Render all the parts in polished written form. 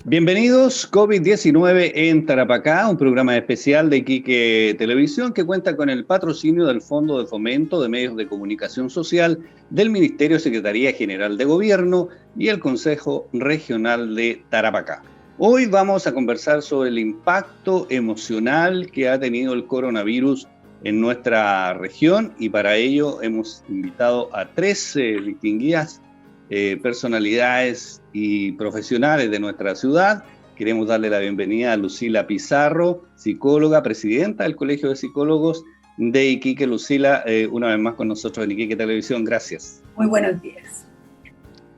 Bienvenidos, COVID-19 en Tarapacá, un programa especial de Iquique Televisión que cuenta con el patrocinio del Fondo de Fomento de Medios de Comunicación Social del Ministerio Secretaría General de Gobierno y el Consejo Regional de Tarapacá. Hoy vamos a conversar sobre el impacto emocional que ha tenido el coronavirus en nuestra región y para ello hemos invitado a tres distinguidas personalidades y profesionales de nuestra ciudad. Queremos darle la bienvenida a Lucila Pizarro, psicóloga, presidenta del Colegio de Psicólogos de Iquique. Lucila, una vez más con nosotros en Iquique Televisión, gracias. Muy buenos días.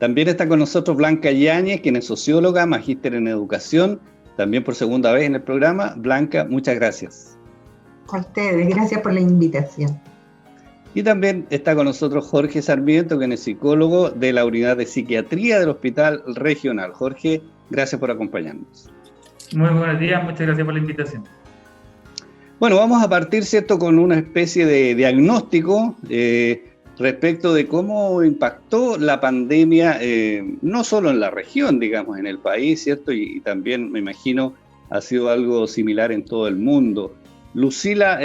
También está con nosotros Blanca Yáñez, quien es socióloga, magíster en educación, también por segunda vez en el programa. Blanca, muchas gracias. A ustedes, gracias por la invitación. Y también está con nosotros Jorge Sarmiento, quien es psicólogo de la Unidad de Psiquiatría del Hospital Regional. Jorge, gracias por acompañarnos. Muy buenos días, muchas gracias por la invitación. Bueno, vamos a partir, ¿cierto?, con una especie de diagnóstico respecto de cómo impactó la pandemia, no solo en la región, digamos, en el país, ¿cierto? Y también, me imagino, ha sido algo similar en todo el mundo. Lucila,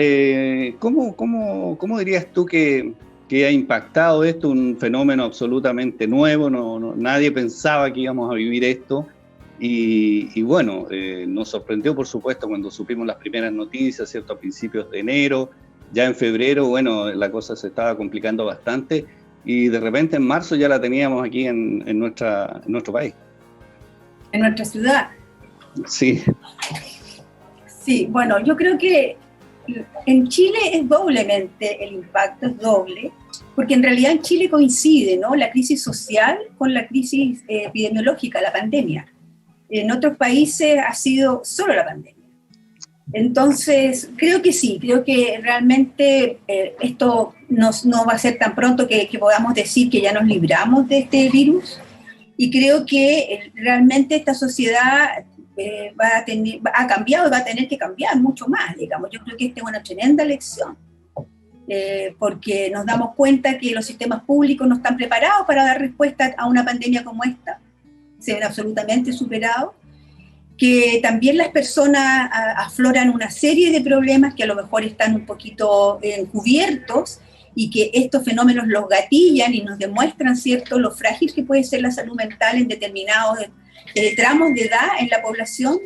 ¿cómo dirías tú que ha impactado esto? Un fenómeno absolutamente nuevo, nadie pensaba que íbamos a vivir esto y bueno, nos sorprendió por supuesto cuando supimos las primeras noticias, ¿cierto? A principios de enero, ya en febrero, bueno, la cosa se estaba complicando bastante y de repente en marzo ya la teníamos aquí en nuestro país. En nuestra ciudad. Sí. Sí, bueno, yo creo que en Chile es doblemente, el impacto es doble, porque en realidad en Chile coincide, ¿no?, la crisis social con la crisis epidemiológica, la pandemia. En otros países ha sido solo la pandemia. Entonces, creo que sí, creo que realmente esto no va a ser tan pronto que podamos decir que ya nos libramos de este virus, y creo que realmente esta sociedad ha cambiado y va a tener que cambiar mucho más, digamos. Yo creo que esta es una tremenda lección, porque nos damos cuenta que los sistemas públicos no están preparados para dar respuesta a una pandemia como esta, se ven absolutamente superados, que también las personas afloran una serie de problemas que a lo mejor están un poquito encubiertos y que estos fenómenos los gatillan y nos demuestran, ¿cierto?, lo frágil que puede ser la salud mental en determinados tramos de edad en la población,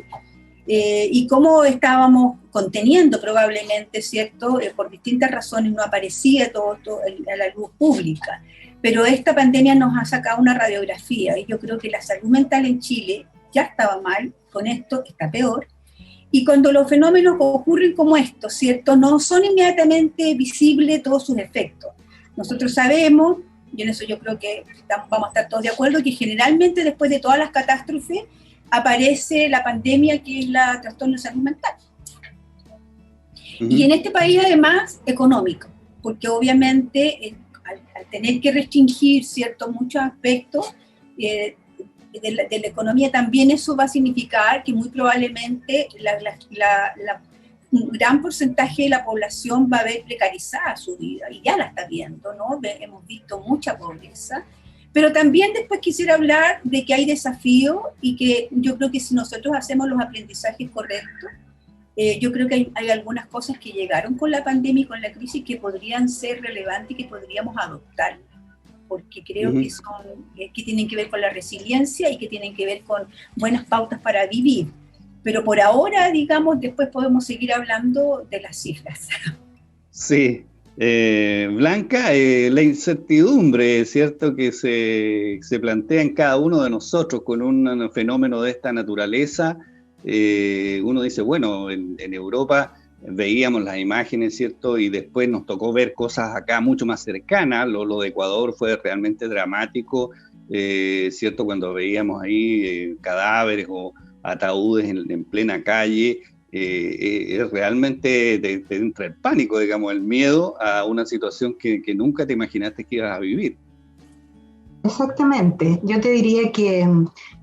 y cómo estábamos conteniendo probablemente, ¿cierto?, por distintas razones no aparecía todo a la luz pública. Pero esta pandemia nos ha sacado una radiografía y yo creo que la salud mental en Chile ya estaba mal, con esto está peor. Y cuando los fenómenos ocurren como estos, ¿cierto?, no son inmediatamente visibles todos sus efectos. Nosotros sabemos, y en eso yo creo que vamos a estar todos de acuerdo, que generalmente después de todas las catástrofes aparece la pandemia, que es la trastorno de salud mental. Y en este país además económico, porque obviamente al tener que restringir, ¿cierto?, muchos aspectos de la economía, también eso va a significar que muy probablemente un gran porcentaje de la población va a ver precarizada su vida, y ya la está viendo, ¿no? Hemos visto mucha pobreza, pero también después quisiera hablar de que hay desafíos y que yo creo que si nosotros hacemos los aprendizajes correctos, yo creo que hay algunas cosas que llegaron con la pandemia y con la crisis que podrían ser relevantes y que podríamos adoptar, porque creo que tienen que ver con la resiliencia y que tienen que ver con buenas pautas para vivir. Pero por ahora, digamos, después podemos seguir hablando de las cifras. Sí. Blanca, la incertidumbre, ¿cierto?, que se plantea en cada uno de nosotros con un fenómeno de esta naturaleza. Uno dice, bueno, en Europa veíamos las imágenes, ¿cierto?, y después nos tocó ver cosas acá mucho más cercanas. Lo de Ecuador fue realmente dramático, ¿cierto?, cuando veíamos ahí cadáveres o ataúdes en plena calle. Realmente te entra el pánico, digamos, el miedo a una situación que nunca te imaginaste que ibas a vivir. Exactamente. Yo te diría que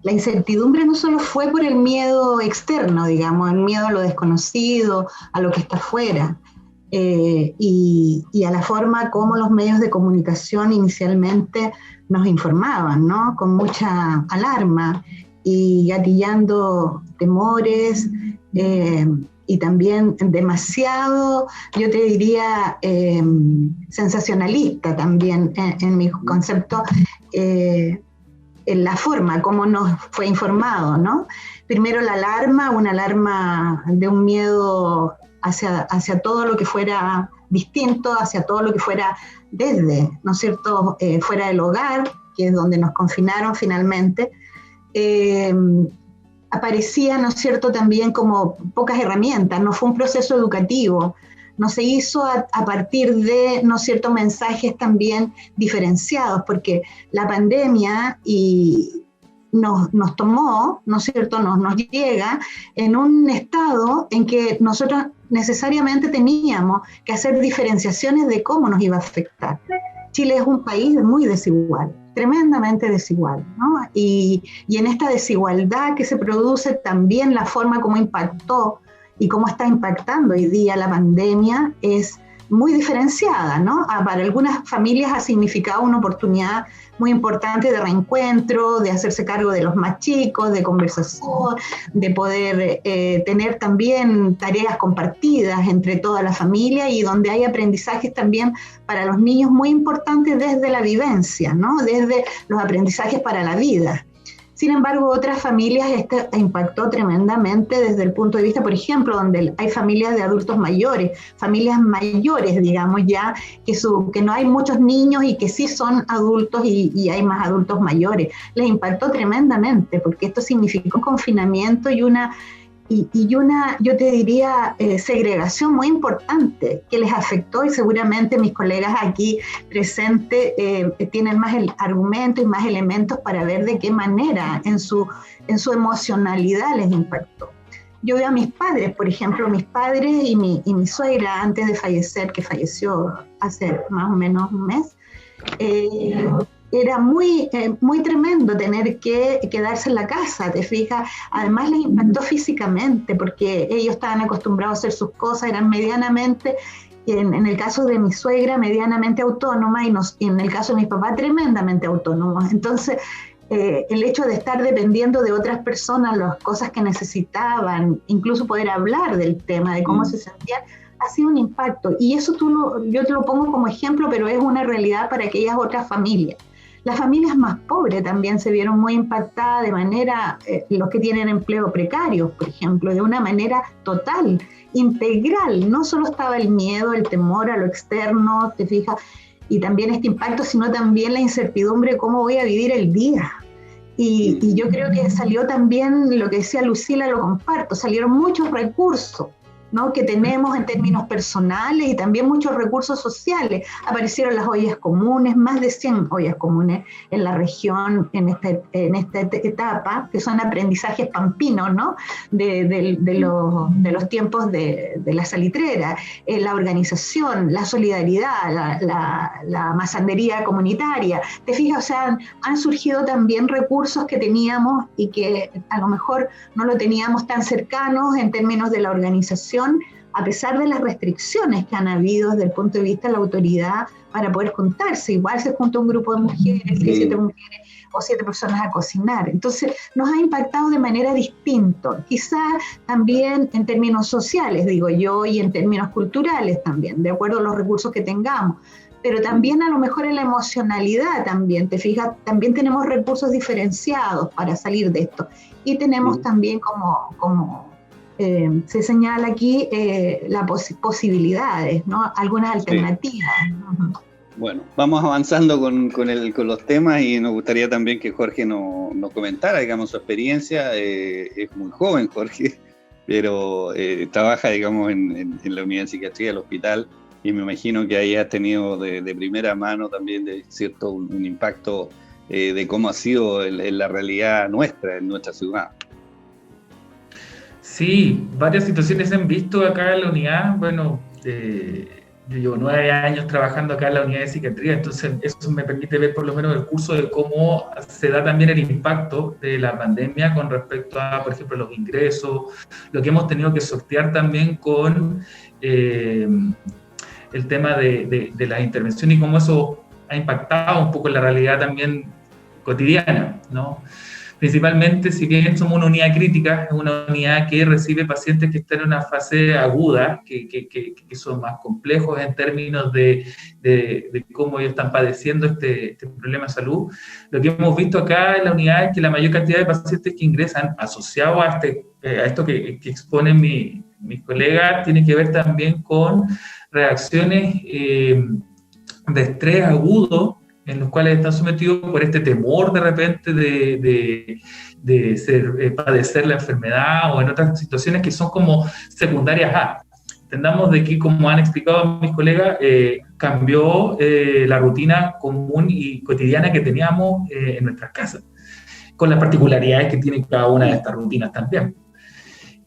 la incertidumbre no solo fue por el miedo externo, digamos, el miedo a lo desconocido, a lo que está afuera, y a la forma como los medios de comunicación inicialmente nos informaban, ¿no?, con mucha alarma, y gatillando temores, y también demasiado, yo te diría, sensacionalista también en mi concepto, en la forma como nos fue informado, ¿no? Primero una alarma de un miedo hacia todo lo que fuera distinto, hacia todo lo que fuera desde, ¿no es cierto?, fuera del hogar, que es donde nos confinaron finalmente. Aparecía, ¿no es cierto?, también como pocas herramientas, no fue un proceso educativo, no se hizo a partir de, ¿no es cierto?, mensajes también diferenciados, porque la pandemia nos tomó, ¿no es cierto?, nos llega en un estado en que nosotros necesariamente teníamos que hacer diferenciaciones de cómo nos iba a afectar. Chile es un país muy desigual, tremendamente desigual, ¿no? Y en esta desigualdad que se produce también la forma como impactó y cómo está impactando hoy día la pandemia es muy diferenciada, ¿no? Para algunas familias ha significado una oportunidad muy importante de reencuentro, de hacerse cargo de los más chicos, de conversación, de poder tener también tareas compartidas entre toda la familia y donde hay aprendizajes también para los niños muy importantes desde la vivencia, ¿no? Desde los aprendizajes para la vida. Sin embargo, otras familias impactó tremendamente desde el punto de vista, por ejemplo, donde hay familias de adultos mayores, digamos ya, que no hay muchos niños y que sí son adultos y hay más adultos mayores. Les impactó tremendamente porque esto significó un confinamiento y una, yo te diría, segregación muy importante que les afectó y seguramente mis colegas aquí presentes tienen más el argumento y más elementos para ver de qué manera en su emocionalidad les impactó. Yo veo a mis padres, por ejemplo, mis padres y mi suegra antes de fallecer, que falleció hace más o menos un mes, era muy tremendo tener que quedarse en la casa, ¿te fijas? Además les impactó físicamente porque ellos estaban acostumbrados a hacer sus cosas, eran medianamente, en el caso de mi suegra, medianamente autónoma y en el caso de mi papá, tremendamente autónomos. Entonces, el hecho de estar dependiendo de otras personas, las cosas que necesitaban, incluso poder hablar del tema, de cómo se sentían, ha sido un impacto. Y eso yo te lo pongo como ejemplo, pero es una realidad para aquellas otras familias. Las familias más pobres también se vieron muy impactadas de manera, los que tienen empleo precario, por ejemplo, de una manera total, integral. No solo estaba el miedo, el temor a lo externo, te fijas, y también este impacto, sino también la incertidumbre de cómo voy a vivir el día. Y yo creo que salió también, lo que decía Lucila, lo comparto, salieron muchos recursos, ¿no?, que tenemos en términos personales y también muchos recursos sociales. Aparecieron las ollas comunes, más de 100 ollas comunes en la región en esta etapa, que son aprendizajes pampinos, ¿no?, de los tiempos de la salitrera, la organización, la solidaridad, la masandería comunitaria. Te fijas, o sea, han surgido también recursos que teníamos y que a lo mejor no lo teníamos tan cercanos en términos de la organización, a pesar de las restricciones que han habido desde el punto de vista de la autoridad para poder juntarse. Igual se junta un grupo de mujeres, 7 mujeres o 7 personas a cocinar. Entonces nos ha impactado de manera distinta, quizás también en términos sociales, digo yo, y en términos culturales también, de acuerdo a los recursos que tengamos. Pero también a lo mejor en la emocionalidad también, te fijas, también tenemos recursos diferenciados para salir de esto. Y tenemos también como se señala aquí las posibilidades, ¿no?, algunas alternativas. Sí. Bueno, vamos avanzando con los temas y nos gustaría también que Jorge nos comentara, digamos, su experiencia. Es muy joven Jorge, pero trabaja, digamos, en la unidad de psiquiatría del hospital y me imagino que ahí has tenido de primera mano también de cierto un impacto de cómo ha sido en la realidad nuestra, en nuestra ciudad. Sí, varias situaciones se han visto acá en la unidad. Bueno, yo llevo 9 años trabajando acá en la unidad de psiquiatría, entonces eso me permite ver por lo menos el curso de cómo se da también el impacto de la pandemia con respecto a, por ejemplo, los ingresos, lo que hemos tenido que sortear también con el tema de la intervención y cómo eso ha impactado un poco en la realidad también cotidiana, ¿no? Principalmente, si bien somos una unidad crítica, es una unidad que recibe pacientes que están en una fase aguda, que son más complejos en términos de cómo ellos están padeciendo este problema de salud. Lo que hemos visto acá en la unidad es que la mayor cantidad de pacientes que ingresan asociados a esto que exponen mis colegas tiene que ver también con reacciones de estrés agudo, en los cuales están sometidos por este temor de repente de padecer la enfermedad, o en otras situaciones que son como secundarias a. Entendamos de que, como han explicado mis colegas, cambió la rutina común y cotidiana que teníamos en nuestras casas, con las particularidades que tienen cada una de estas rutinas también.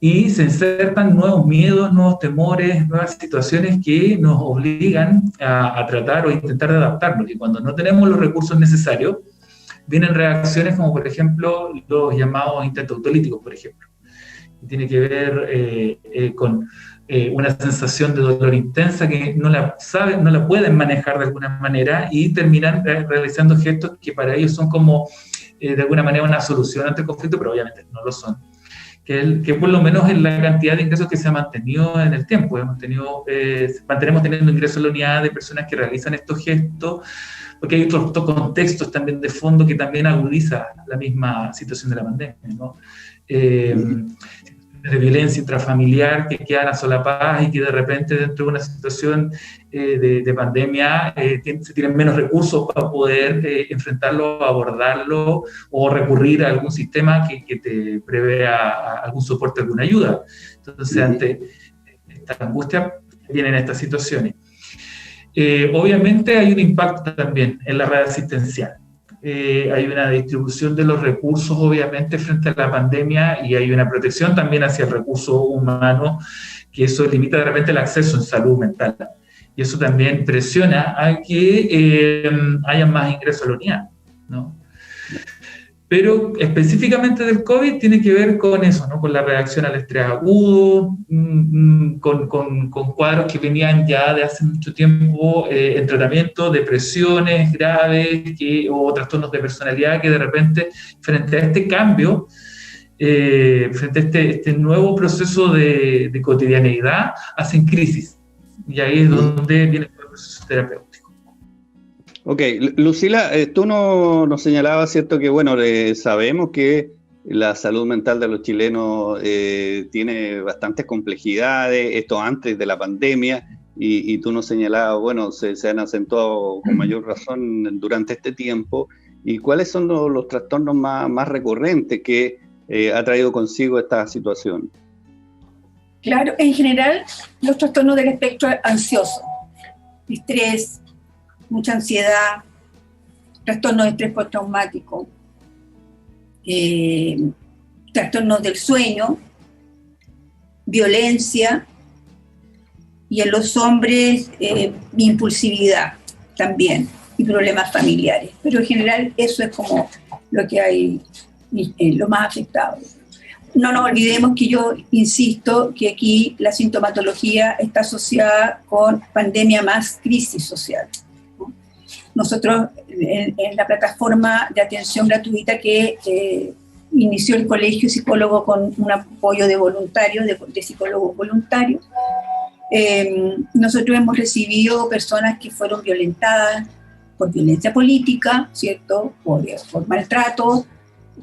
Y se insertan nuevos miedos, nuevos temores, nuevas situaciones que nos obligan a tratar o intentar de adaptarnos. Y cuando no tenemos los recursos necesarios, vienen reacciones como, por ejemplo, los llamados intentos autolíticos, por ejemplo. Tiene que ver con una sensación de dolor intensa que no la pueden manejar de alguna manera, y terminan realizando gestos que para ellos son como, de alguna manera, una solución ante el conflicto, pero obviamente no lo son. Que por lo menos en la cantidad de ingresos que se ha mantenido en el tiempo. Mantenemos teniendo ingresos en la unidad de personas que realizan estos gestos, porque hay otros contextos también de fondo que también agudiza la misma situación de la pandemia, ¿no? De violencia intrafamiliar que quedan asolapadas y que de repente dentro de una situación de pandemia se tienen menos recursos para poder enfrentarlo, abordarlo, o recurrir a algún sistema que te prevea algún soporte, alguna ayuda. Entonces, ante esta angustia vienen estas situaciones. Obviamente hay un impacto también en la red asistencial. Hay una distribución de los recursos, obviamente, frente a la pandemia, y hay una protección también hacia el recurso humano, que eso limita de repente el acceso en salud mental. Y eso también presiona a que haya más ingresos a la unidad, ¿no? Pero específicamente del COVID tiene que ver con eso, ¿no? Con la reacción al estrés agudo, con cuadros que venían ya de hace mucho tiempo en tratamiento, depresiones graves o trastornos de personalidad que de repente, frente a este cambio, frente a este nuevo proceso de cotidianeidad, hacen crisis. Y ahí es donde viene el proceso terapéutico. Ok, Lucila, tú nos señalabas, ¿cierto? Que bueno, sabemos que la salud mental de los chilenos tiene bastantes complejidades, esto antes de la pandemia, y tú nos señalabas, bueno, se han acentuado con mayor razón durante este tiempo. ¿Y cuáles son los trastornos más recurrentes que ha traído consigo esta situación? Claro, en general, los trastornos del espectro ansioso, estrés, mucha ansiedad, trastornos de estrés postraumático, trastornos del sueño, violencia, y en los hombres impulsividad también, y problemas familiares. Pero en general eso es como lo que hay, lo más afectado. No nos olvidemos que yo insisto que aquí la sintomatología está asociada con pandemia más crisis social. Nosotros en la plataforma de atención gratuita que inició el Colegio Psicólogo con un apoyo de voluntarios, de psicólogos voluntarios, nosotros hemos recibido personas que fueron violentadas por violencia política, ¿cierto? Por maltrato,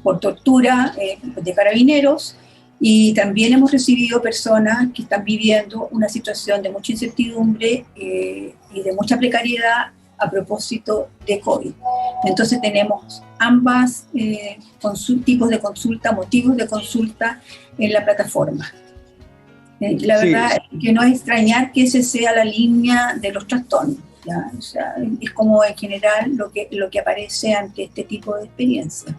por tortura de carabineros, y también hemos recibido personas que están viviendo una situación de mucha incertidumbre y de mucha precariedad a propósito de COVID. Entonces tenemos ambas tipos de consulta, motivos de consulta en la plataforma. La verdad es que no es extrañar que esa sea la línea de los trastornos, ¿ya? O sea, es como en general lo que aparece ante este tipo de experiencia.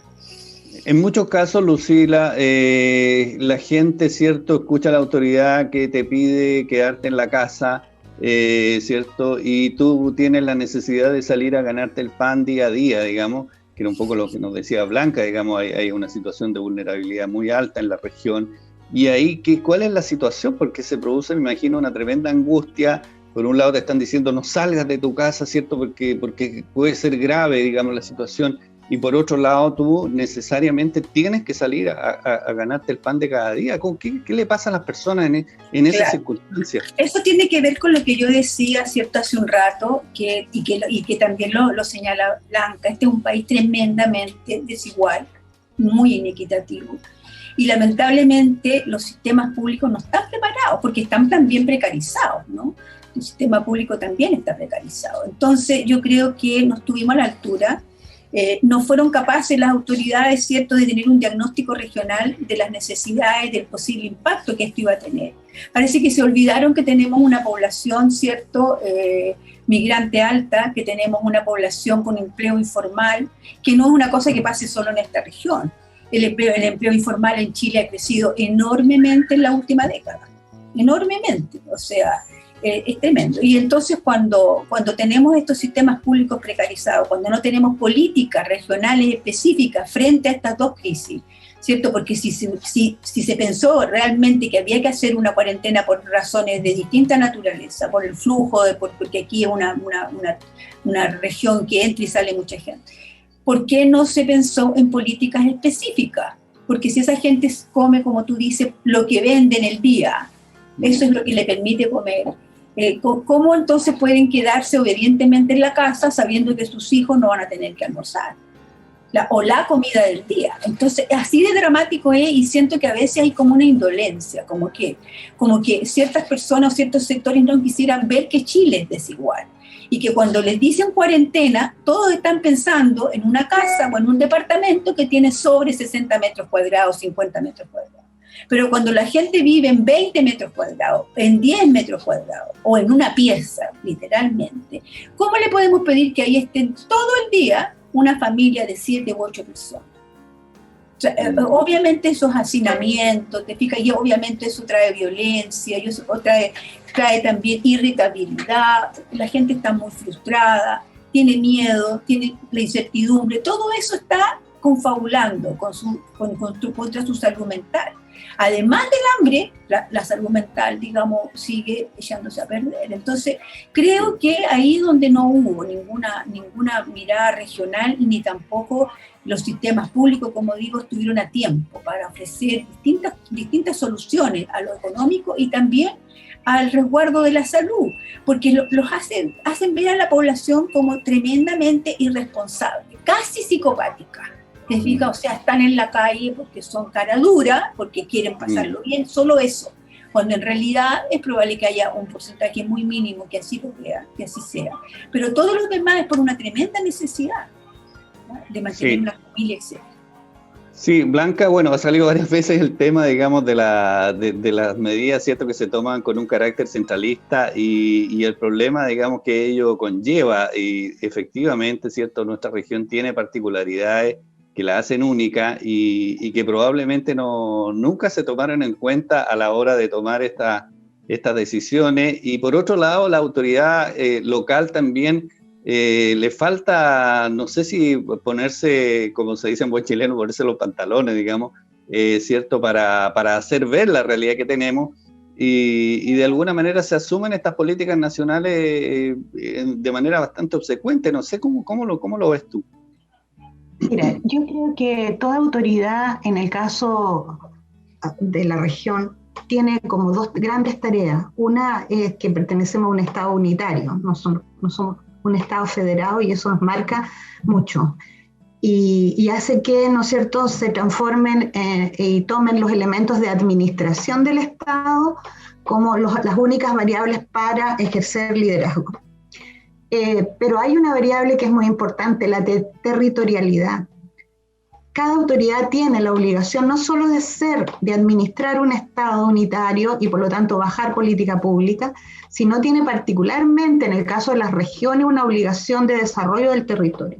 En muchos casos, Lucila, la gente, ¿cierto?, escucha a la autoridad que te pide quedarte en la casa, ¿cierto? Y tú tienes la necesidad de salir a ganarte el pan día a día, digamos, que era un poco lo que nos decía Blanca, digamos, hay una situación de vulnerabilidad muy alta en la región. Y ahí, ¿cuál es la situación? Porque se produce, me imagino, una tremenda angustia. Por un lado te están diciendo no salgas de tu casa, ¿cierto? Porque puede ser grave, digamos, la situación. y por otro lado tú necesariamente tienes que salir a ganarte el pan de cada día. ¿Qué le pasa a las personas en esas circunstancias? Eso tiene que ver con lo que yo decía, ¿cierto?, hace un rato, y que también lo señala Blanca. Este es un país tremendamente desigual, muy inequitativo. Y lamentablemente los sistemas públicos no están preparados porque están también precarizados, ¿no? El sistema público también está precarizado. Entonces yo creo que no estuvimos a la altura, no fueron capaces las autoridades, ¿cierto?, de tener un diagnóstico regional de las necesidades, del posible impacto que esto iba a tener. Parece que se olvidaron que tenemos una población, ¿cierto?, migrante alta, que tenemos una población con empleo informal, que no es una cosa que pase solo en esta región. El empleo informal en Chile ha crecido enormemente en la última década, enormemente, o sea, es tremendo. Y entonces cuando tenemos estos sistemas públicos precarizados, cuando no tenemos políticas regionales específicas frente a estas dos crisis, ¿cierto? Porque si se pensó realmente que había que hacer una cuarentena por razones de distinta naturaleza, por el flujo, porque aquí es una región que entra y sale mucha gente, ¿por qué no se pensó en políticas específicas? Porque si esa gente come, como tú dices, lo que vende en el día, eso es lo que le permite comer. ¿Cómo entonces pueden quedarse obedientemente en la casa sabiendo que sus hijos no van a tener que almorzar? O la comida del día. Entonces, así de dramático es, y siento que a veces hay como una indolencia, como que ciertas personas o ciertos sectores no quisieran ver que Chile es desigual. Y que cuando les dicen cuarentena, todos están pensando en una casa o en un departamento que tiene sobre 60 metros cuadrados, 50 metros cuadrados. Pero cuando la gente vive en 20 metros cuadrados, en 10 metros cuadrados, o en una pieza, literalmente, ¿cómo le podemos pedir que ahí estén todo el día una familia de 7 u 8 personas? O sea, obviamente eso es hacinamiento, te fijas, y obviamente eso trae violencia, y eso trae también irritabilidad, la gente está muy frustrada, tiene miedo, tiene la incertidumbre, todo eso está confabulando contra su salud mental. Además del hambre, la salud mental, digamos, sigue echándose a perder. Entonces, creo que ahí donde no hubo ninguna mirada regional, ni tampoco los sistemas públicos, como digo, estuvieron a tiempo para ofrecer distintas soluciones a lo económico y también al resguardo de la salud, porque los hacen ver a la población como tremendamente irresponsable, casi psicopática. ¿Te fijas? O sea, están en la calle porque son cara dura, porque quieren pasarlo bien, solo eso. Cuando en realidad es probable que haya un porcentaje muy mínimo que así lo vea, que así sea. Pero todos los demás es por una tremenda necesidad, ¿no?, de mantener una familia, etc. Sí, Blanca, bueno, ha salido varias veces el tema, digamos, de las medidas, ¿cierto?, que se toman con un carácter centralista y el problema, digamos, que ello conlleva. Y efectivamente, ¿cierto?, nuestra región tiene particularidades que la hacen única y que probablemente nunca se tomaron en cuenta a la hora de tomar estas decisiones. Y por otro lado, la autoridad local también le falta, no sé si ponerse, como se dice en buen chileno, ponerse los pantalones, digamos, ¿cierto?, para hacer ver la realidad que tenemos. Y de alguna manera se asumen estas políticas nacionales de manera bastante obsecuente. No sé cómo lo ves tú. Mira, yo creo que toda autoridad, en el caso de la región, tiene como dos grandes tareas. Una es que pertenecemos a un Estado unitario, no somos un Estado federado, y eso nos marca mucho. Y hace que, ¿no es cierto?, se transformen y tomen los elementos de administración del Estado como las únicas variables para ejercer liderazgo. Pero hay una variable que es muy importante, la territorialidad. Cada autoridad tiene la obligación no solo de administrar un Estado unitario y por lo tanto bajar política pública, sino tiene particularmente en el caso de las regiones una obligación de desarrollo del territorio.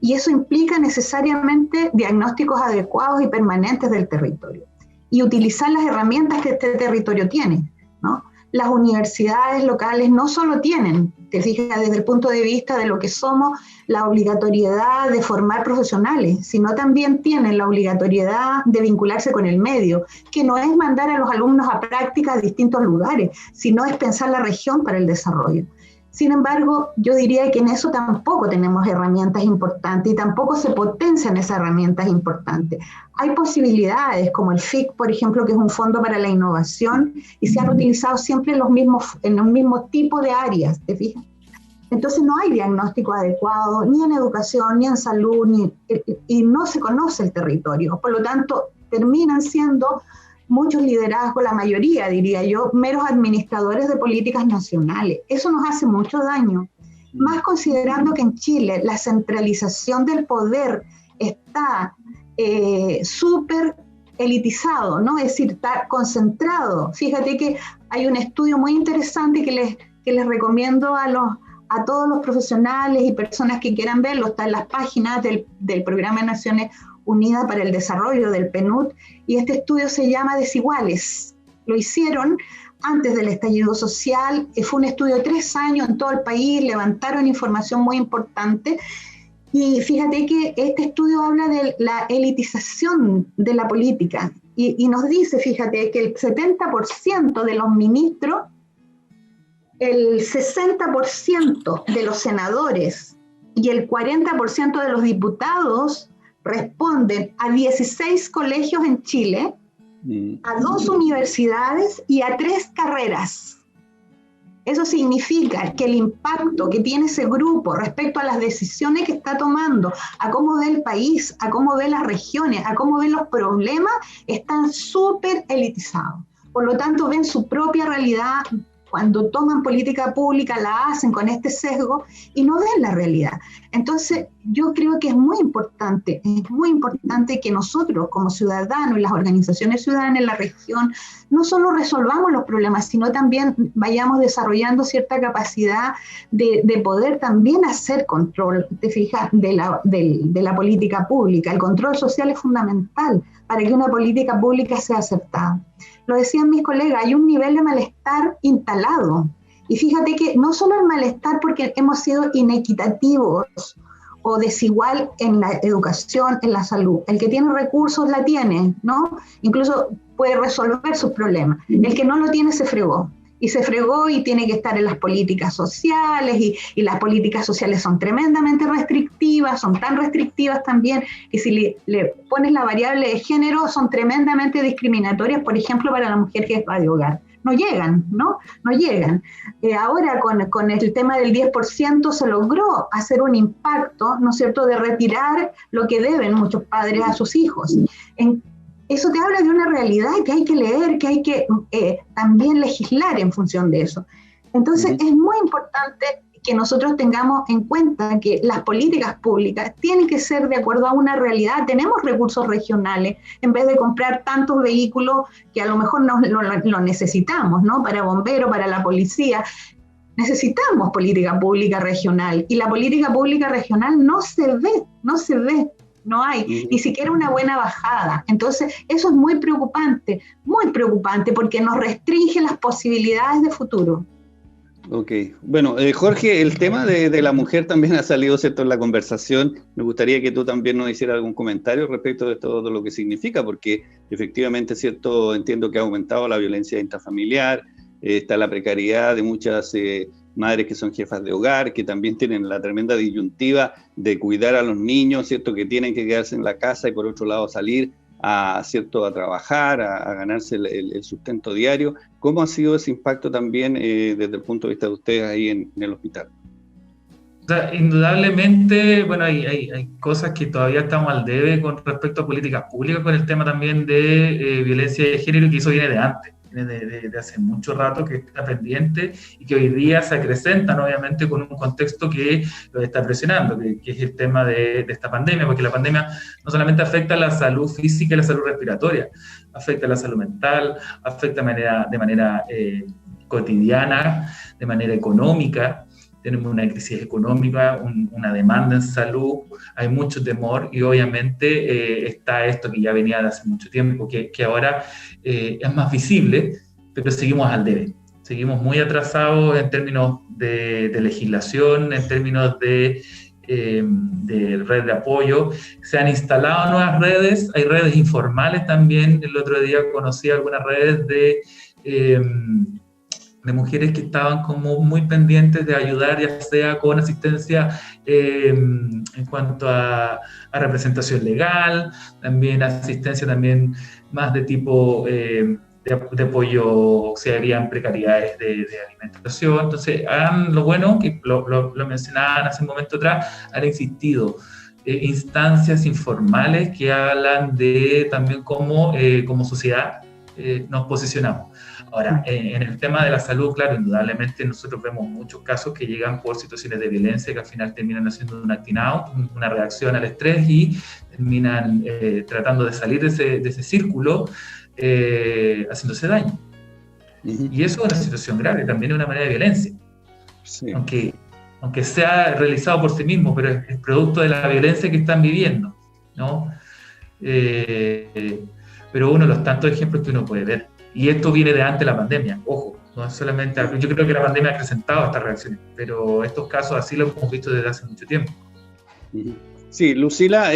Y eso implica necesariamente diagnósticos adecuados y permanentes del territorio y utilizar las herramientas que este territorio tiene, ¿no? Las universidades locales no solo tienen, te fijas, desde el punto de vista de lo que somos, la obligatoriedad de formar profesionales, sino también tienen la obligatoriedad de vincularse con el medio, que no es mandar a los alumnos a prácticas a distintos lugares, sino es pensar la región para el desarrollo. Sin embargo, yo diría que en eso tampoco tenemos herramientas importantes y tampoco se potencian esas herramientas importantes. Hay posibilidades como el FIC, por ejemplo, que es un fondo para la innovación, y se han utilizado siempre en los mismos tipos de áreas, ¿te fijas? Entonces no hay diagnóstico adecuado, ni en educación, ni en salud, y no se conoce el territorio. Por lo tanto, terminan siendo muchos liderazgos, la mayoría, diría yo, meros administradores de políticas nacionales. Eso nos hace mucho daño. Más considerando que en Chile la centralización del poder está súper elitizado, ¿no? Es decir, está concentrado. Fíjate que hay un estudio muy interesante que les recomiendo a todos los profesionales y personas que quieran verlo. Está en las páginas del Programa de Naciones Unidas para el Desarrollo, del PNUD, y este estudio se llama Desiguales. Lo hicieron antes del estallido social, fue un estudio de 3 años en todo el país, levantaron información muy importante, y fíjate que este estudio habla de la elitización de la política, y nos dice, fíjate, que el 70% de los ministros, el 60% de los senadores y el 40% de los diputados responden a 16 colegios en Chile, a 2 universidades y a 3 carreras. Eso significa que el impacto que tiene ese grupo respecto a las decisiones que está tomando, a cómo ve el país, a cómo ve las regiones, a cómo ven los problemas, están súper elitizados. Por lo tanto, ven su propia realidad. Cuando toman política pública la hacen con este sesgo y no ven la realidad. Entonces yo creo que es muy importante que nosotros como ciudadanos y las organizaciones ciudadanas en la región no solo resolvamos los problemas, sino también vayamos desarrollando cierta capacidad de poder también hacer control, te fijas, de la política pública. El control social es fundamental para que una política pública sea aceptada. Lo decían mis colegas, hay un nivel de malestar instalado. Y fíjate que no solo el malestar porque hemos sido inequitativos o desigual en la educación, en la salud. El que tiene recursos la tiene, ¿no? Incluso puede resolver sus problemas. El que no lo tiene se fregó. Y se fregó y tiene que estar en las políticas sociales, y las políticas sociales son tremendamente restrictivas, son tan restrictivas también que si le pones la variable de género son tremendamente discriminatorias, por ejemplo, para la mujer jefa de hogar. No llegan, ¿no? No llegan. Ahora con el tema del 10% se logró hacer un impacto, ¿no es cierto?, de retirar lo que deben muchos padres a sus hijos. Eso te habla de una realidad que hay que leer, que hay que también legislar en función de eso. Entonces es muy importante que nosotros tengamos en cuenta que las políticas públicas tienen que ser de acuerdo a una realidad. Tenemos recursos regionales, en vez de comprar tantos vehículos que a lo mejor no lo necesitamos, ¿no? Para bomberos, para la policía. Necesitamos política pública regional, y la política pública regional no se ve. No hay ni siquiera una buena bajada. Entonces, eso es muy preocupante, porque nos restringe las posibilidades de futuro. Ok. Bueno, Jorge, el tema de la mujer también ha salido, ¿cierto?, en la conversación. Me gustaría que tú también nos hicieras algún comentario respecto de todo lo que significa, porque efectivamente, ¿cierto?, entiendo que ha aumentado la violencia intrafamiliar, está la precariedad de muchas madres que son jefas de hogar, que también tienen la tremenda disyuntiva de cuidar a los niños, ¿cierto?, que tienen que quedarse en la casa y por otro lado salir a trabajar, a ganarse el sustento diario. ¿Cómo ha sido ese impacto también desde el punto de vista de ustedes ahí en el hospital? O sea, indudablemente, bueno, hay cosas que todavía estamos al debe con respecto a políticas públicas, con el tema también de violencia de género, que eso viene de antes. De hace mucho rato, que está pendiente y que hoy día se acrecentan obviamente con un contexto que lo está presionando, que es el tema de esta pandemia, porque la pandemia no solamente afecta a la salud física y la salud respiratoria, afecta a la salud mental, afecta de manera cotidiana, de manera económica. Tenemos una crisis económica, una demanda en salud, hay mucho temor y obviamente está esto que ya venía de hace mucho tiempo, que ahora es más visible, pero seguimos al debe. Seguimos muy atrasados en términos de legislación, en términos de red de apoyo. Se han instalado nuevas redes, hay redes informales también. El otro día conocí algunas redes de de mujeres que estaban como muy pendientes de ayudar, ya sea con asistencia en cuanto a representación legal, también asistencia también más de tipo de apoyo si habían precariedades de alimentación. Entonces, lo bueno, que lo mencionaban hace un momento atrás, han existido instancias informales que hablan de también cómo como sociedad nos posicionamos. Ahora, en el tema de la salud, claro, indudablemente nosotros vemos muchos casos que llegan por situaciones de violencia que al final terminan haciendo un acting out, una reacción al estrés y terminan tratando de salir de ese círculo haciéndose daño. Y eso es una situación grave, también es una manera de violencia. Sí. Aunque sea realizado por sí mismo, pero es producto de la violencia que están viviendo, ¿no? Pero uno de los tantos ejemplos que uno puede ver. Y esto viene de antes de la pandemia, ojo, no es solamente, yo creo que la pandemia ha acrecentado estas reacciones, pero estos casos así lo hemos visto desde hace mucho tiempo. Sí, Lucila,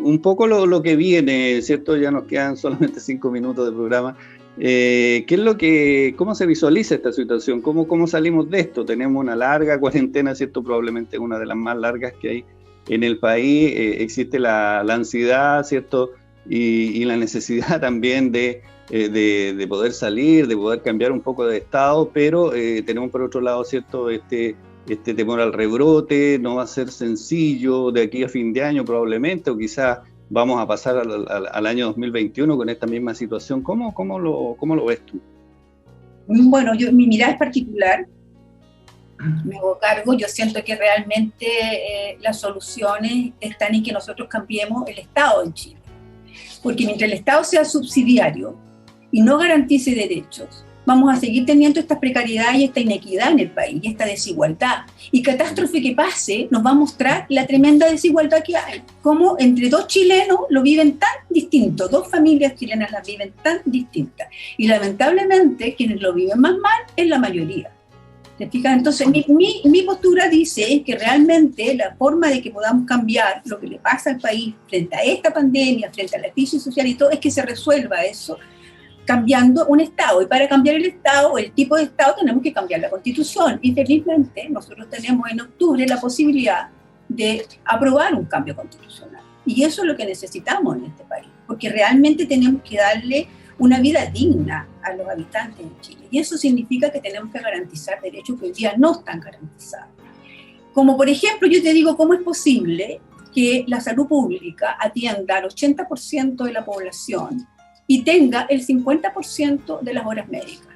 un poco lo que viene, ¿cierto? Ya nos quedan solamente 5 minutos de programa. ¿Qué es cómo se visualiza esta situación? ¿Cómo salimos de esto? Tenemos una larga cuarentena, ¿cierto? Probablemente una de las más largas que hay en el país. Existe la ansiedad, ¿cierto? Y la necesidad también de poder salir, de poder cambiar un poco de estado, pero tenemos por otro lado, ¿cierto? Este temor al rebrote, no va a ser sencillo de aquí a fin de año probablemente, o quizás vamos a pasar al año 2021 con esta misma situación. ¿Cómo lo ves tú? Bueno, mi mirada es particular, me hago cargo, yo siento que realmente las soluciones están en que nosotros cambiemos el Estado en Chile, porque mientras el Estado sea subsidiario y no garantice derechos, vamos a seguir teniendo esta precariedad y esta inequidad en el país, y esta desigualdad. Y catástrofe que pase nos va a mostrar la tremenda desigualdad que hay, como entre dos chilenos lo viven tan distinto, dos familias chilenas las viven tan distintas. Y lamentablemente quienes lo viven más mal es la mayoría. ¿Te fijas? Entonces mi postura dice que realmente la forma de que podamos cambiar lo que le pasa al país frente a esta pandemia, frente a la crisis social y todo, es que se resuelva eso cambiando un Estado. Y para cambiar el Estado, el tipo de Estado, tenemos que cambiar la Constitución. Y felizmente nosotros tenemos en octubre la posibilidad de aprobar un cambio constitucional. Y eso es lo que necesitamos en este país, porque realmente tenemos que darle una vida digna a los habitantes de Chile. Y eso significa que tenemos que garantizar derechos que hoy día no están garantizados. Como por ejemplo, yo te digo, ¿cómo es posible que la salud pública atienda al 80% de la población y tenga el 50% de las horas médicas?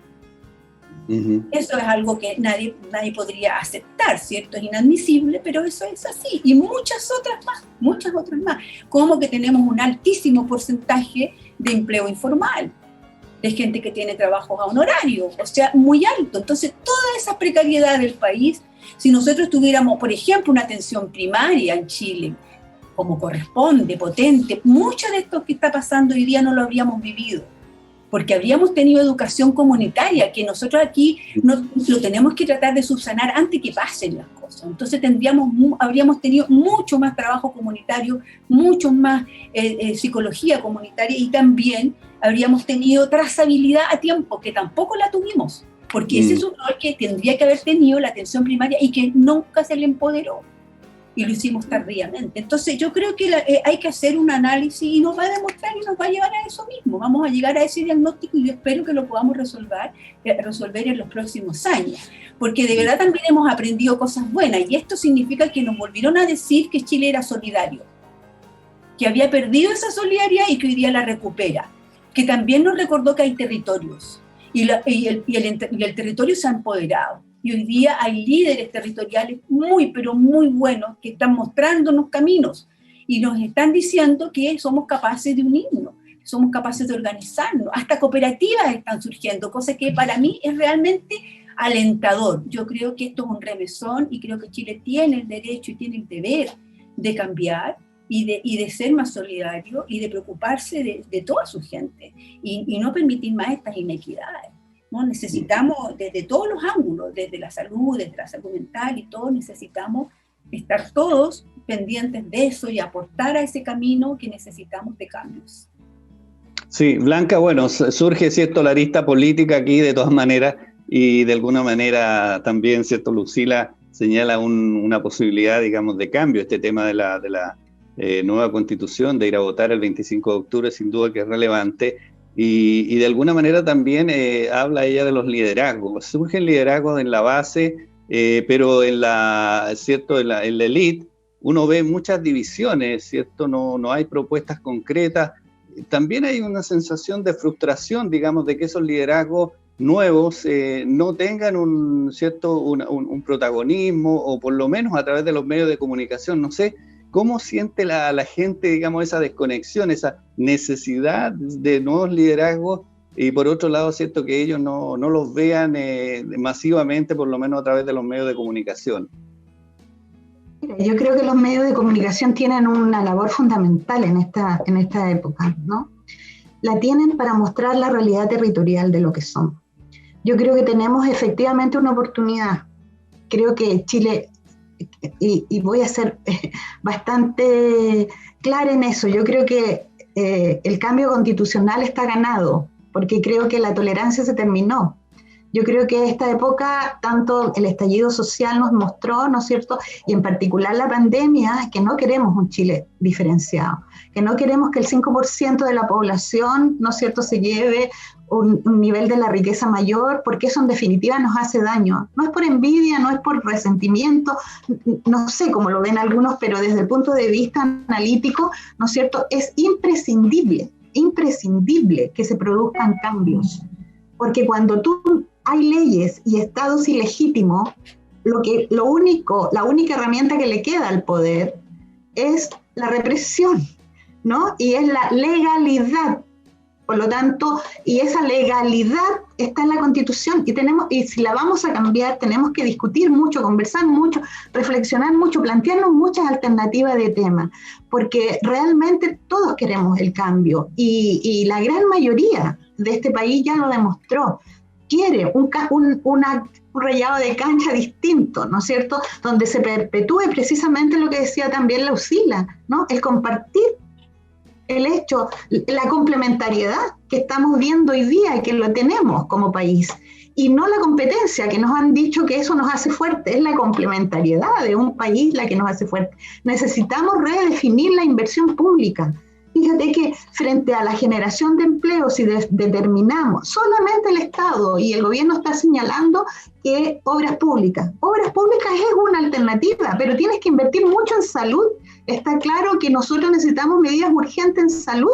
Eso es algo que nadie podría aceptar, ¿cierto? Es inadmisible, pero eso es así. Y muchas otras más. Como que tenemos un altísimo porcentaje de empleo informal, de gente que tiene trabajos a honorario, o sea, muy alto. Entonces, toda esa precariedad del país, si nosotros tuviéramos, por ejemplo, una atención primaria en Chile, como corresponde, potente, mucho de esto que está pasando hoy día no lo habríamos vivido, porque habríamos tenido educación comunitaria, que nosotros aquí lo tenemos que tratar de subsanar antes que pasen las cosas. Entonces habríamos tenido mucho más trabajo comunitario, mucho más psicología comunitaria, y también habríamos tenido trazabilidad a tiempo, que tampoco la tuvimos, porque ese es un rol que tendría que haber tenido la atención primaria y que nunca se le empoderó. Y lo hicimos tardíamente. Entonces yo creo que hay que hacer un análisis y nos va a demostrar y nos va a llevar a eso mismo. Vamos a llegar a ese diagnóstico y yo espero que lo podamos resolver en los próximos años. Porque de verdad también hemos aprendido cosas buenas, y esto significa que nos volvieron a decir que Chile era solidario, que había perdido esa solidaridad y que hoy día la recupera, que también nos recordó que hay territorios y el territorio se ha empoderado. Y hoy día hay líderes territoriales pero muy buenos, que están mostrándonos caminos y nos están diciendo que somos capaces de unirnos, somos capaces de organizarnos. Hasta cooperativas están surgiendo, cosa que para mí es realmente alentador. Yo creo que esto es un remesón y creo que Chile tiene el derecho y tiene el deber de cambiar y de ser más solidario y de preocuparse de toda su gente y no permitir más estas inequidades. ¿No? Necesitamos desde todos los ángulos, desde la salud mental y todo, necesitamos estar todos pendientes de eso y aportar a ese camino que necesitamos de cambios. Sí, Blanca, bueno, surge, ¿cierto?, la arista política aquí de todas maneras, y de alguna manera también, ¿cierto? Lucila señala una posibilidad, digamos, de cambio. Este tema de la nueva constitución, de ir a votar el 25 de octubre, sin duda que es relevante. Y de alguna manera también habla ella de los liderazgos. Surgen liderazgos en la base, pero ¿cierto? En la élite uno ve muchas divisiones, ¿cierto? No hay propuestas concretas. También hay una sensación de frustración, digamos, de que esos liderazgos nuevos no tengan un protagonismo, o por lo menos a través de los medios de comunicación. No sé cómo siente la gente, digamos, esa desconexión, esa necesidad de nuevos liderazgos, y por otro lado, cierto, que ellos no los vean masivamente, por lo menos a través de los medios de comunicación. Mira, yo creo que los medios de comunicación tienen una labor fundamental en esta época, ¿no? La tienen para mostrar la realidad territorial de lo que somos. Yo creo que tenemos efectivamente una oportunidad. Creo que Chile, y voy a ser bastante clara en eso, yo creo que el cambio constitucional está ganado, porque creo que la tolerancia se terminó. Yo creo que esta época, tanto el estallido social nos mostró, ¿no es cierto?, y en particular la pandemia, que no queremos un Chile diferenciado, que no queremos que el 5% de la población, ¿no es cierto?, se lleve un nivel de la riqueza mayor, porque eso en definitiva nos hace daño. No es por envidia, no es por resentimiento, no sé cómo lo ven algunos, pero desde el punto de vista analítico, ¿no es cierto?, es imprescindible que se produzcan cambios. Porque cuando hay leyes y estados ilegítimos, la única herramienta que le queda al poder es la represión, ¿no? Y es la legalidad. Por lo tanto, y esa legalidad está en la Constitución, y si la vamos a cambiar, tenemos que discutir mucho, conversar mucho, reflexionar mucho, plantearnos muchas alternativas de temas, porque realmente todos queremos el cambio, y la gran mayoría de este país ya lo demostró. Quiere un rayado de cancha distinto, ¿no es cierto?, donde se perpetúe precisamente lo que decía también Lucila, ¿no?, el compartir el hecho, la complementariedad que estamos viendo hoy día y que lo tenemos como país, y no la competencia, que nos han dicho que eso nos hace fuerte. Es la complementariedad de un país la que nos hace fuerte. Necesitamos redefinir la inversión pública. Fíjate que frente a la generación de empleos, si determinamos solamente el Estado y el gobierno está señalando que obras públicas es una alternativa, pero tienes que invertir mucho en salud. Está claro que nosotros necesitamos medidas urgentes en salud.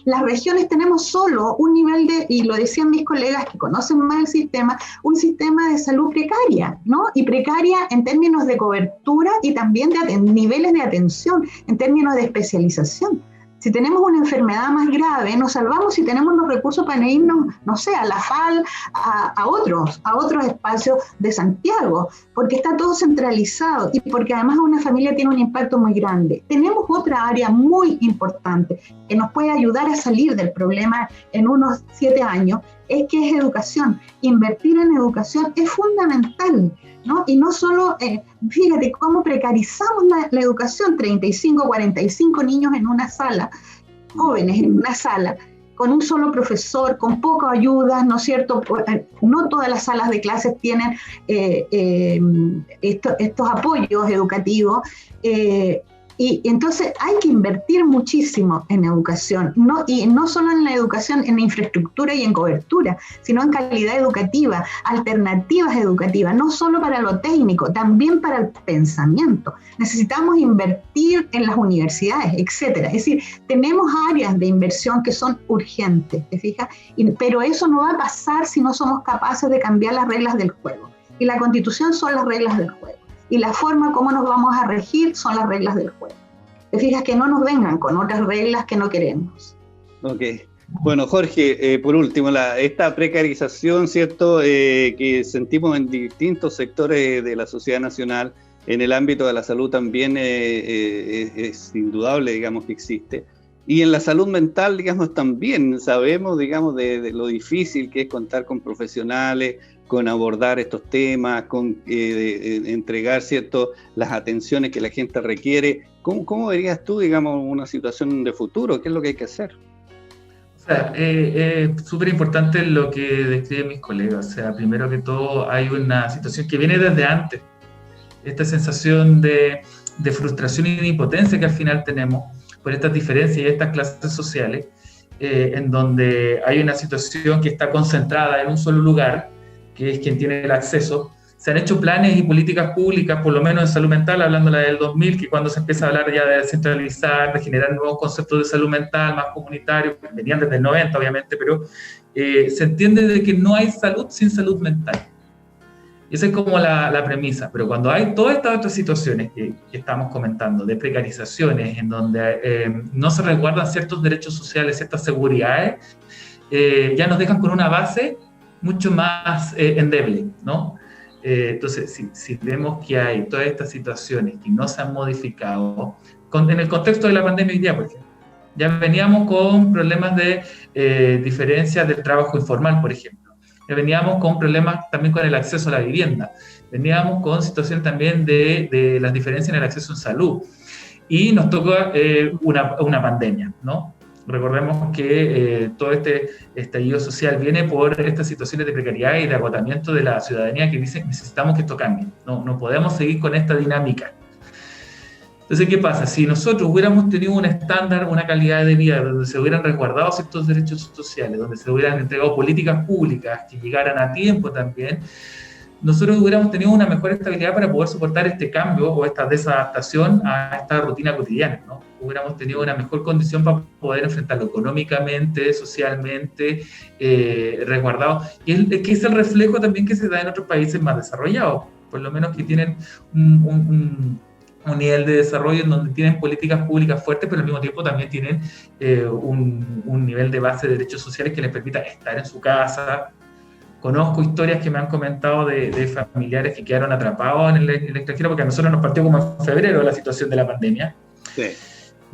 Las regiones tenemos solo un nivel y lo decían mis colegas que conocen más el sistema, un sistema de salud precaria, ¿no? Y precaria en términos de cobertura y también de niveles de atención, en términos de especialización. Si tenemos una enfermedad más grave, nos salvamos si tenemos los recursos para irnos, no sé, a la FAL, a otros espacios de Santiago, porque está todo centralizado y porque además una familia tiene un impacto muy grande. Tenemos otra área muy importante que nos puede ayudar a salir del problema en unos 7 años, es que es educación. Invertir en educación es fundamental, ¿no? Y no solo, fíjate cómo precarizamos la educación, 35, 45 niños en una sala, jóvenes en una sala, con un solo profesor, con poca ayuda, ¿no es cierto? No todas las salas de clases tienen estos apoyos educativos, y entonces hay que invertir muchísimo en educación, y no solo en la educación, en infraestructura y en cobertura, sino en calidad educativa, alternativas educativas, no solo para lo técnico, también para el pensamiento. Necesitamos invertir en las universidades, etcétera. Es decir, tenemos áreas de inversión que son urgentes, ¿te fijas? Pero eso no va a pasar si no somos capaces de cambiar las reglas del juego. Y la Constitución son las reglas del juego. Y la forma como nos vamos a regir son las reglas del juego. Te fijas, que no nos vengan con otras reglas que no queremos. Ok. Bueno, Jorge, por último, esta precarización, ¿cierto?, que sentimos en distintos sectores de la sociedad nacional, en el ámbito de la salud también es indudable, digamos, que existe. Y en la salud mental, digamos, también sabemos, digamos, de lo difícil que es contar con profesionales, con abordar estos temas, con entregar, ¿cierto?, las atenciones que la gente requiere. ¿Cómo verías tú, digamos, una situación de futuro? ¿Qué es lo que hay que hacer? Es súper importante lo que describen mis colegas. O sea, primero que todo hay una situación que viene desde antes. Esta sensación de frustración y de impotencia que al final tenemos por estas diferencias y estas clases sociales, en donde hay una situación que está concentrada en un solo lugar, que es quien tiene el acceso. Se han hecho planes y políticas públicas, por lo menos en salud mental, hablando de la del 2000, que cuando se empieza a hablar ya de descentralizar, de generar nuevos conceptos de salud mental más comunitarios, venían desde el 90 obviamente, pero se entiende de que no hay salud sin salud mental. Esa es como la premisa, pero cuando hay todas estas otras situaciones que estamos comentando, de precarizaciones, en donde no se resguardan ciertos derechos sociales, ciertas seguridades, ya nos dejan con una base mucho más endeble, ¿no? Entonces, si vemos que hay todas estas situaciones que no se han modificado, en el contexto de la pandemia hoy día, por ejemplo, ya veníamos con problemas de diferencias del trabajo informal, por ejemplo. Veníamos con problemas también con el acceso a la vivienda, veníamos con situaciones también de las diferencias en el acceso a salud, y nos tocó una pandemia, ¿no? Recordemos que todo este estallido social viene por estas situaciones de precariedad y de agotamiento de la ciudadanía que dicen necesitamos que esto cambie, no podemos seguir con esta dinámica. Entonces, ¿qué pasa? Si nosotros hubiéramos tenido un estándar, una calidad de vida donde se hubieran resguardado ciertos derechos sociales, donde se hubieran entregado políticas públicas que llegaran a tiempo también, nosotros hubiéramos tenido una mejor estabilidad para poder soportar este cambio o esta desadaptación a esta rutina cotidiana, ¿no? Hubiéramos tenido una mejor condición para poder enfrentarlo económicamente, socialmente, resguardado, y que es el reflejo también que se da en otros países más desarrollados, por lo menos que tienen un nivel de desarrollo en donde tienen políticas públicas fuertes, pero al mismo tiempo también tienen un nivel de base de derechos sociales que les permita estar en su casa. Conozco historias que me han comentado de familiares que quedaron atrapados en el extranjero, porque a nosotros nos partió como en febrero la situación de la pandemia. Sí.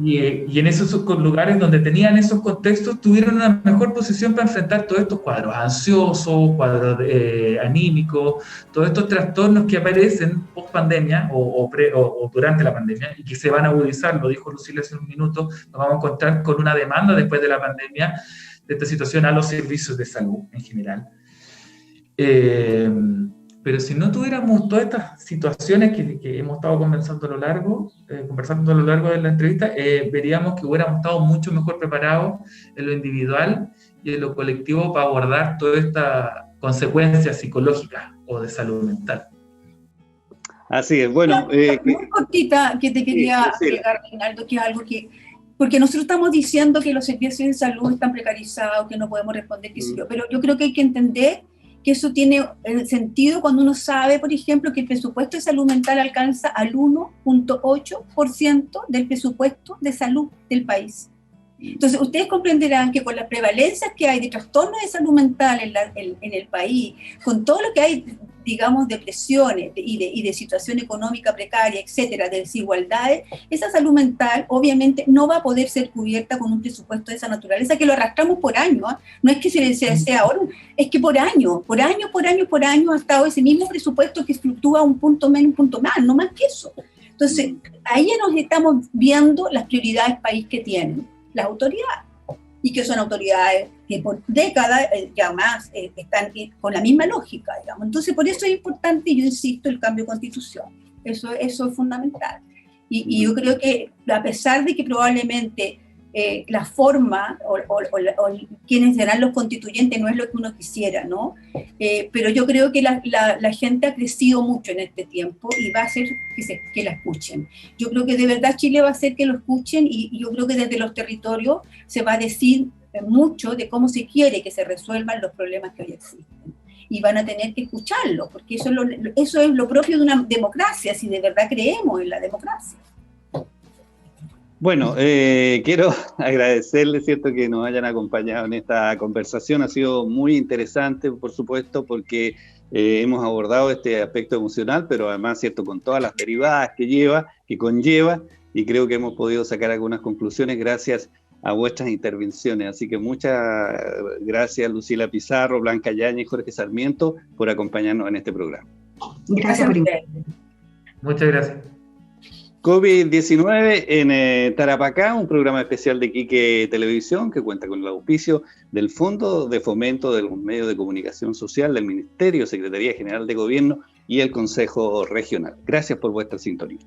Y en esos lugares donde tenían esos contextos, tuvieron una mejor posición para enfrentar todos estos cuadros ansiosos, cuadros anímicos, todos estos trastornos que aparecen post pandemia o durante la pandemia y que se van a agudizar. Lo dijo Lucila hace un minuto, nos vamos a encontrar con una demanda después de la pandemia de esta situación a los servicios de salud en general. Pero si no tuviéramos todas estas situaciones que hemos estado conversando a lo largo de la entrevista, veríamos que hubiéramos estado mucho mejor preparados en lo individual y en lo colectivo para abordar todas estas consecuencias psicológicas o de salud mental. Así es, bueno. Muy cortita que te quería agregar, Reinaldo, que es algo que... Porque nosotros estamos diciendo que los servicios de salud están precarizados, que no podemos responder, qué sé yo, pero yo creo que hay que entender que eso tiene sentido cuando uno sabe, por ejemplo, que el presupuesto de salud mental alcanza al 1.8% del presupuesto de salud del país. Entonces, ustedes comprenderán que con las prevalencias que hay de trastornos de salud mental en el país, con todo lo que hay, digamos, de presiones y de situación económica precaria, etcétera, de desigualdades, esa salud mental obviamente no va a poder ser cubierta con un presupuesto de esa naturaleza que lo arrastramos por año, ¿eh? No es que sea ahora, es que por año ha estado ese mismo presupuesto que fluctúa un punto menos, un punto más, no más que eso. Entonces, ahí ya nos estamos viendo las prioridades país que tienen las autoridades, y que son autoridades que por décadas ya más están con la misma lógica, digamos. Entonces, por eso es importante, yo insisto, el cambio de constitución. Eso es fundamental. Y yo creo que, a pesar de que probablemente la forma o quienes serán los constituyentes no es lo que uno quisiera, ¿no? Pero yo creo que la gente ha crecido mucho en este tiempo y va a hacer que la escuchen. Yo creo que de verdad Chile va a hacer que lo escuchen y yo creo que desde los territorios se va a decir mucho de cómo se quiere que se resuelvan los problemas que hoy existen. Y van a tener que escucharlo, porque eso es lo propio de una democracia, si de verdad creemos en la democracia. Bueno, quiero agradecerles, ¿cierto?, que nos hayan acompañado en esta conversación. Ha sido muy interesante, por supuesto, porque hemos abordado este aspecto emocional, pero además, ¿cierto?, con todas las derivadas que conlleva, y creo que hemos podido sacar algunas conclusiones gracias a vuestras intervenciones. Así que muchas gracias, Lucila Pizarro, Blanca Yáñez y Jorge Sarmiento, por acompañarnos en este programa. Gracias. Muchas gracias. COVID-19 en Tarapacá, un programa especial de Quique Televisión que cuenta con el auspicio del Fondo de Fomento de los Medios de Comunicación Social del Ministerio, Secretaría General de Gobierno y el Consejo Regional. Gracias por vuestra sintonía.